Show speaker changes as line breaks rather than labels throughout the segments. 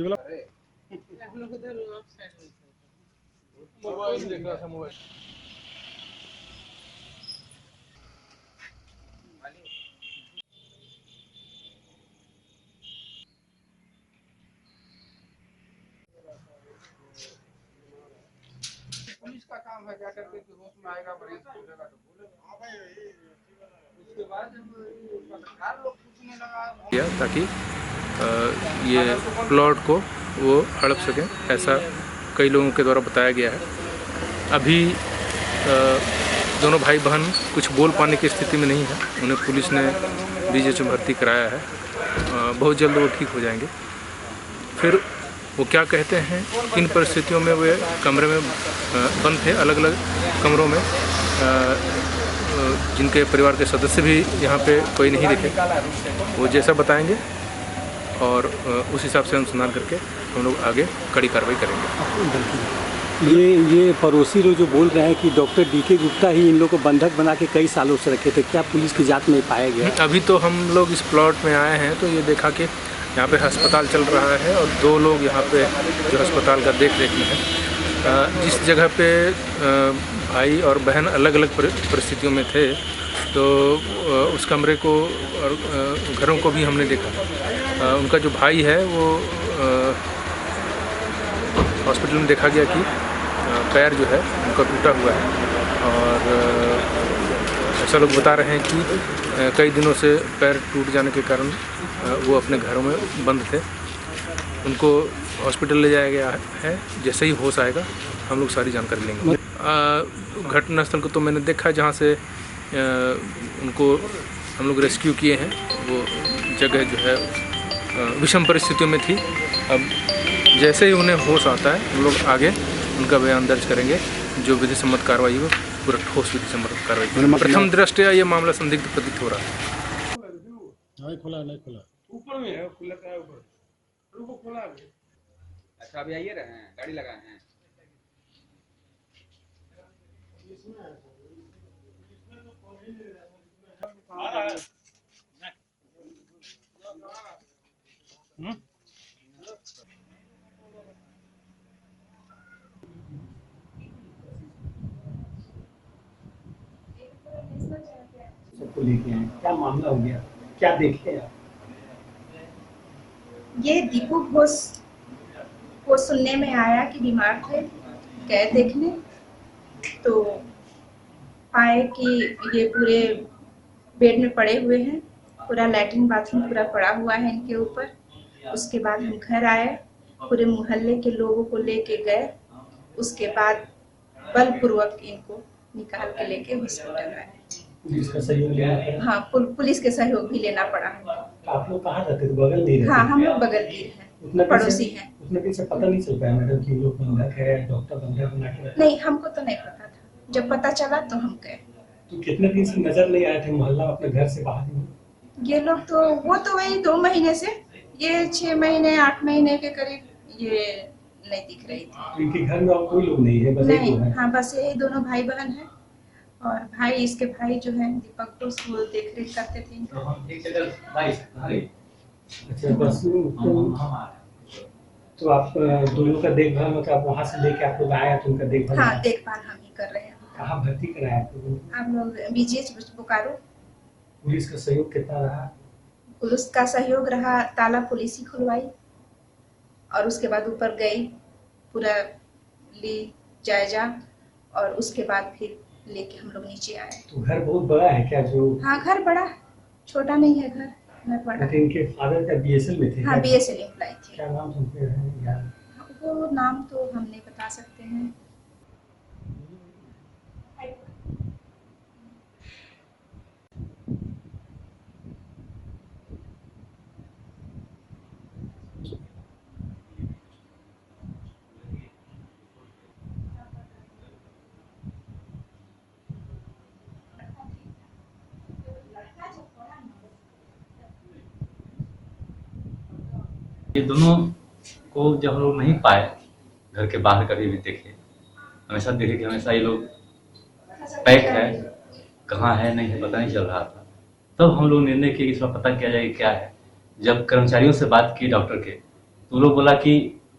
वाला मोबाइल देख रहा था मोबाइल।
पुलिस का काम है क्या करके कि होश में आएगा मरीज बोलेगा तो बोलेगा। हाँ भाई उसके बाद जब पत्रकार लोग पूछने लगा
ताकि ये प्लॉट को वो हड़प सकें, ऐसा कई लोगों के द्वारा बताया गया है। अभी दोनों भाई बहन कुछ बोल पाने की स्थिति में नहीं है। उन्हें पुलिस ने बीजेएच में भर्ती कराया है। बहुत जल्द वो ठीक हो जाएंगे। फिर वो क्या कहते हैं, किन परिस्थितियों में वे कमरे में बंद थे, अलग अलग कमरों में, जिनके परिवार के सदस्य भी यहाँ पे कोई नहीं दिखे, वो जैसा बताएंगे और उस हिसाब से अनुसंधान करके हम लोग आगे कड़ी कार्रवाई करेंगे।
ये पड़ोसी लोग जो बोल रहे हैं कि डॉक्टर डीके गुप्ता ही इन लोग को बंधक बना के कई सालों से रखे थे, क्या पुलिस की जांच में पाया गया?
अभी तो हम लोग इस प्लॉट में आए हैं तो ये देखा कि यहाँ पे अस्पताल चल रहा है और 2 लोग यहाँ पे जो अस्पताल का देख रेख में है। जिस जगह पे भाई और बहन अलग अलग परिस्थितियों में थे तो उस कमरे को और घरों को भी हमने देखा। उनका जो भाई है वो हॉस्पिटल में देखा गया कि पैर जो है उनका टूटा हुआ है और ऐसा लोग बता रहे हैं कि कई दिनों से पैर टूट जाने के कारण वो अपने घरों में बंद थे। उनको हॉस्पिटल ले जाया गया है। जैसे ही होश आएगा हम लोग सारी जानकारी लेंगे। घटनास्थल को तो मैंने देखा जहाँ से उनको हम लोग रेस्क्यू किए हैं। वो जगह जो है विषम परिस्थितियों में थी। अब जैसे ही उन्हें होश आता है हम लोग आगे उनका बयान दर्ज करेंगे, जो विधि सम्मत कार्रवाई हो, पूरा ठोस विधि सम्मत कार्रवाई। प्रथम दृष्टया ये मामला संदिग्ध प्रतीत हो रहा है।
नहीं खुला ऊपर में है, खुला का है ऊपर, वो खुला है।
अच्छा अभी आइए रहे हैं, गाड़ी लगाए हैं।
सबको लेके आए, क्या मामला हो गया, क्या देखे आप?
ये दीपू घोष को सुनने में आया कि बीमार थे, गए देखने तो पाए कि ये पूरे बेड में पड़े हुए हैं, पूरा लैट्रिन बाथरूम पूरा पड़ा हुआ है इनके ऊपर। उसके बाद हम घर आए, पूरे मोहल्ले के लोगों को लेके गए। उसके बाद बलपूर्वक इनको निकाल के लेके हॉस्पिटल आए।
पुलिस का सहयोग लेना पड़ा?
हाँ, पुलिस के सहयोग भी लेना पड़ा।
आप लोग कहाँ रहते थे? बगल नहीं रहते?
हाँ, हम लोग बगल के हैं, पड़ोसी हैं।
उतने दिन से पता नहीं चल पाया मैडम कि लोग बंधक है, डॉक्टर बंधक बना के?
नहीं, हमको तो नहीं पता था। जब पता चला तो हम गए।
तो कितने दिन से नजर नहीं आए थे मोहल्ला, अपने घर से बाहर नहीं?
ये लोग तो वो तो वही 2 महीने से, ये 6 महीने 8 महीने के करीब ये नहीं दिख रही थी।
तो इनके घर में और कोई लोग नहीं है? बस
नहीं,
एक है?
हाँ, बस यही दोनों भाई बहन हैं। और भाई, इसके भाई जो है दीपक घोष, वो देख रेख करते थे इनका।
अच्छा, बस तो आप दोनों का देखभाल मतलब वहाँ से लेके आप लोग आए तो उनका देखभाल?
हाँ, देखभाल हम ही कर रहे हैं।
कहाँ भर्ती कराया आप लोगों ने?
हम लोग बीजेएच बोकारो।
पुलिस का सहयोग कितना रहा?
पुलिस का सहयोग रहा, ताला पुलिस ही खुलवाई और उसके बाद ऊपर गई, पूरा ली जायजा और उसके बाद फिर लेके हम लोग नीचे आए।
तो घर बहुत बड़ा है क्या? जो
हाँ, घर बड़ा है, छोटा नहीं है घर बड़ा।
तो इनके फादर का बीएसएल में थे?
हाँ, बीएसएल एम्प्लॉय थे।
क्या नाम था उनके यार?
वो नाम तो हम नहीं बता सकते हैं।
ये दोनों को जब हम लोग नहीं पाए, घर के बाहर कभी भी देखे, हमेशा देखे कि हमेशा ये लोग पैक है, कहाँ है नहीं है पता नहीं चल रहा था। तब हम लोग निर्णय किए कि इसका पता किया जाए क्या है। जब कर्मचारियों से बात की डॉक्टर के, तो लोग बोला कि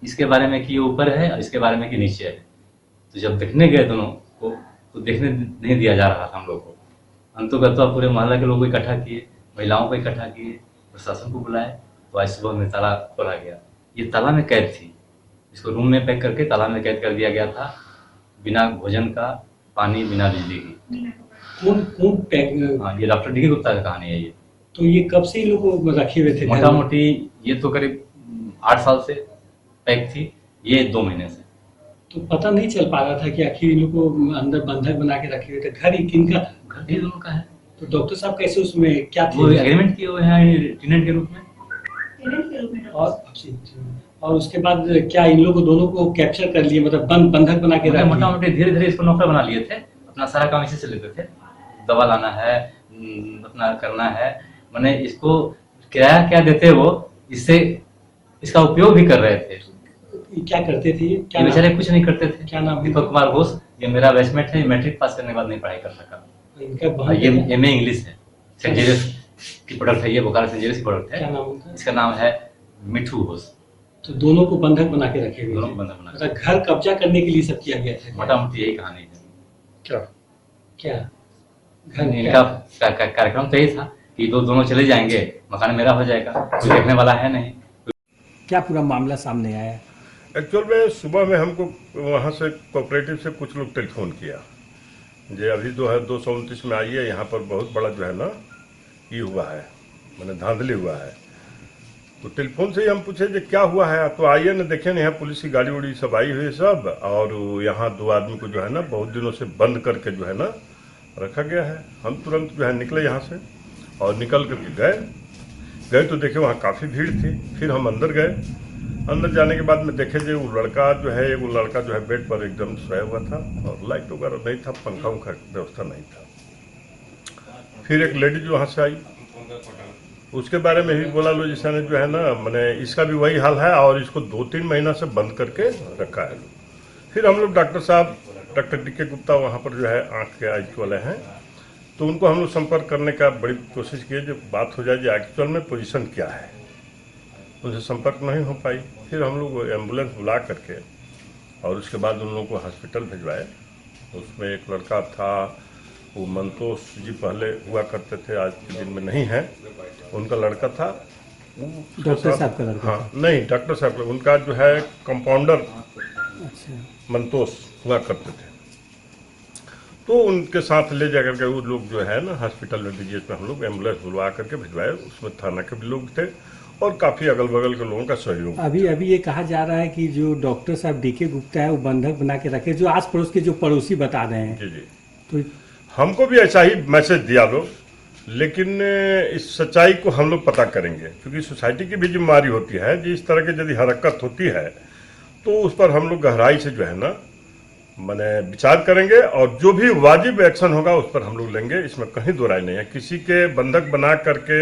इसके बारे में कि ये ऊपर है और इसके बारे में कि नीचे है। तो जब देखने गए दोनों को तो देखने नहीं दिया जा रहा था हम लोग को। अंतोगत्वा पूरे मोहल्ला के लोगों को इकट्ठा किए, महिलाओं को इकट्ठा किए, प्रशासन को बुलाए, तो आज सुबह में ताला खोला गया। ये ताला में कैद थी, इसको रूम में पैक करके ताला में कैद कर दिया गया था, बिना भोजन का, पानी, बिना बिजली की।
कौन पैक?
हाँ, ये डॉक्टर डी.के. गुप्ता का कहानी है ये।
तो ये कब से इन लोग रखे हुए थे?
मोटा मोटी ये तो करीब 8 साल से पैक थी, ये 2 महीने से।
तो पता नहीं चल पा रहा था कि आखिर इन लोग को अंदर बंधक बना के रखे हुए थे। घर ही किनका था?
घर ही दोनों का है।
तो डॉक्टर साहब कैसे उसमें क्या थे?
वो एग्रीमेंट किए हुए हैं टेनेंट के रूप में।
और उसके बाद क्या इन लोगों दोनों को कैप्चर कर लिए, मतलब बंधक बना के रखे?
मोटा मोटी धीरे धीरे इसको नौकर बना लिए थे, अपना सारा काम इसी से लेते थे। दवा लाना है, अपना करना है, मैंने इसको किराया क्या देते वो, इससे इसका उपयोग भी कर रहे थे।
क्या करते थे? क्या
ये बेचारे कुछ नहीं करते थे।
क्या नाम?
दीपक कुमार घोष। ये मेरा बैचमेट है, मैट्रिक पास करने के बाद नहीं पढ़ाई कर सका।
इनका
ये एमए इंग्लिश है, सेंट जेवियर्स की प्रोडक्ट है, ये बोकारो सेंट जेवियर्स की प्रोडक्ट है।
क्या नाम उनका?
इसका नाम है मिठू घोष।
तो दोनों को बंधक बना के रखे हुए
दोनों
थे।
को बंधक बना के।
मतलब घर कब्जा करने के लिए सब किया गया था।
मोटा मोटी यही कहानी है।
क्या घर
इनका कार्यक्रम तो यही था कि दोनों चले जाएंगे, मकान मेरा हो जाएगा, कोई देखने वाला है नहीं।
क्या पूरा मामला सामने आया?
एक्चुअल में सुबह में हमको वहाँ से कोऑपरेटिव से कुछ लोग टेलीफोन किया, जो अभी जो है 229 में आई है, यहाँ पर बहुत बड़ा जो है ना ये हुआ है, मैंने धांधली हुआ है। तो टेलीफोन से ही हम पूछे जो क्या हुआ है, तो आइए ना देखे ना, यहाँ पुलिस की गाड़ी उड़ी सब आई हुई सब, और यहाँ 2 आदमी को जो है ना बहुत दिनों से बंद करके जो है ना रखा गया है। हम तुरंत जो है निकले यहाँ से और निकल करके गए तो देखे वहाँ काफ़ी भीड़ थी। फिर हम अंदर गए, अंदर जाने के बाद में देखे जो वो लड़का जो है बेड पर एकदम सोया हुआ था और लाइट वगैरह नहीं था, पंखा उंखा व्यवस्था नहीं था। फिर एक लेडी जो वहाँ से आई, उसके बारे में भी बोला लो जिसने जो है ना, मैंने इसका भी वही हाल है और इसको 2-3 महीना से बंद करके रखा है। फिर हम लोग डॉक्टर डी.के. गुप्ता वहाँ पर जो है आँख के आई वाले हैं, तो उनको हम लोग संपर्क करने का बड़ी कोशिश किए, जो बात हो जाए जो एक्चुअल में पोजीशन क्या है। उनसे संपर्क नहीं हो पाई। फिर हम लोग एम्बुलेंस बुला करके और उसके बाद उन लोगों को हॉस्पिटल भिजवाए। उसमें एक लड़का था, वो मंतोष जी पहले हुआ करते थे, आज के दिन में नहीं है, उनका लड़का था।
डॉक्टर साहब का लड़का?
हाँ नहीं, डॉक्टर साहब उनका जो है कंपाउंडर मंतोष हुआ करते थे। तो उनके साथ ले जा करके वो लोग जो है ना हॉस्पिटल में डीजीएच में हम लोग एम्बुलेंस बुलवा करके भिजवाए। उसमें थाना के भी लोग थे और काफ़ी अगल बगल के लोगों का सहयोग।
अभी ये कहा जा रहा है कि जो डॉक्टर साहब डी.के. गुप्ता है वो बंधक बना के रखे, जो आस पड़ोस के जो पड़ोसी बता रहे हैं।
जी।
तो
हमको भी ऐसा ही मैसेज दिया लोग, लेकिन इस सच्चाई को हम लोग पता करेंगे, क्योंकि सोसाइटी की भी जिम्मेदारी होती है। जिस तरह की यदि हरकत होती है तो उस पर हम लोग गहराई से जो है ना मैंने विचार करेंगे और जो भी वाजिब एक्शन होगा उस पर हम लोग लेंगे। इसमें कहीं दो राय नहीं है। किसी के बंधक बना करके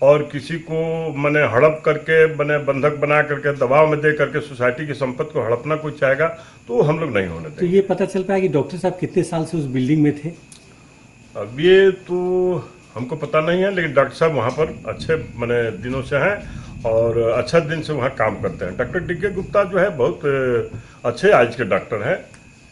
और किसी को मैंने हड़प करके मैंने बंधक बना करके दबाव में दे करके सोसाइटी की संपत्ति को हड़पना कोई चाहेगा तो हम लोग नहीं होने देंगे।
तो ये पता चल पाया कि डॉक्टर साहब कितने साल से उस बिल्डिंग में थे?
अब ये तो हमको पता नहीं है, लेकिन डॉक्टर साहब वहाँ पर अच्छे मैंने दिनों से हैं और अच्छा दिन से वहाँ काम करते हैं। Doctor DK. गुप्ता जो है बहुत अच्छे आज के डॉक्टर हैं,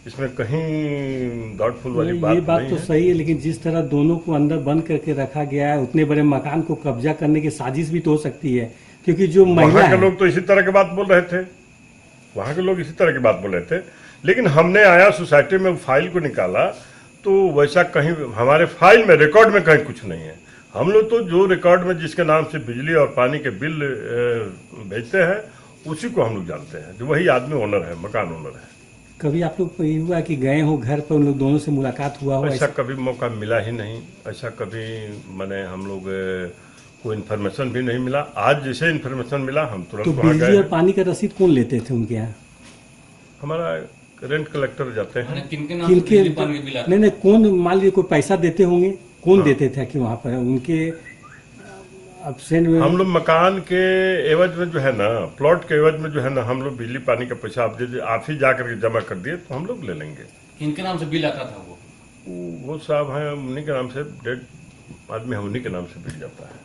इसमें कहीं डाउटफुल वाली बात
ये बात
नहीं
तो
है।
सही है, लेकिन जिस तरह दोनों को अंदर बंद करके रखा गया है, उतने बड़े मकान को कब्जा करने की साजिश भी तो हो सकती है, क्योंकि जो महिला
वहाँ के लोग तो इसी तरह की बात बोल रहे थे, वहाँ के लोग इसी तरह की बात बोल रहे थे। लेकिन हमने आया सोसाइटी में फाइल को निकाला तो वैसा कहीं हमारे फाइल में रिकॉर्ड में कहीं कुछ नहीं है। हम लोग तो जो रिकॉर्ड में जिसके नाम से बिजली और पानी के बिल भेजते हैं उसी को हम लोग जानते हैं, जो वही आदमी ओनर है, मकान ओनर है।
कभी आप लोग को ये हुआ कि गए हो घर पर, उन लोग दोनों से मुलाकात हुआ हो?
ऐसा कभी मौका मिला ही नहीं, ऐसा कभी मैंने हम लोग कोई इन्फॉर्मेशन भी नहीं मिला। आज जैसे इन्फॉर्मेशन मिला हम तुरंत
तो
वहाँ
बिजली
गए।
और पानी का रसीद कौन लेते थे उनके यहाँ?
हमारा रेंट कलेक्टर जाते हैं।
किनके नहीं, कौन मान लीजिए कोई पैसा देते होंगे, कौन देते थे कि वहाँ पर उनके अब्सेंट में?
हम लोग मकान के एवज में जो है ना, प्लॉट के एवज में जो है ना, हम लोग बिजली पानी का पैसा आप ही जा करके जमा कर दिए तो हम लोग ले लेंगे।
किनके नाम से बिल आता था?
वो साहब हैं, उन्हीं के नाम से, डेढ़ आदमी हम उन्हीं के नाम से बिल जाता है।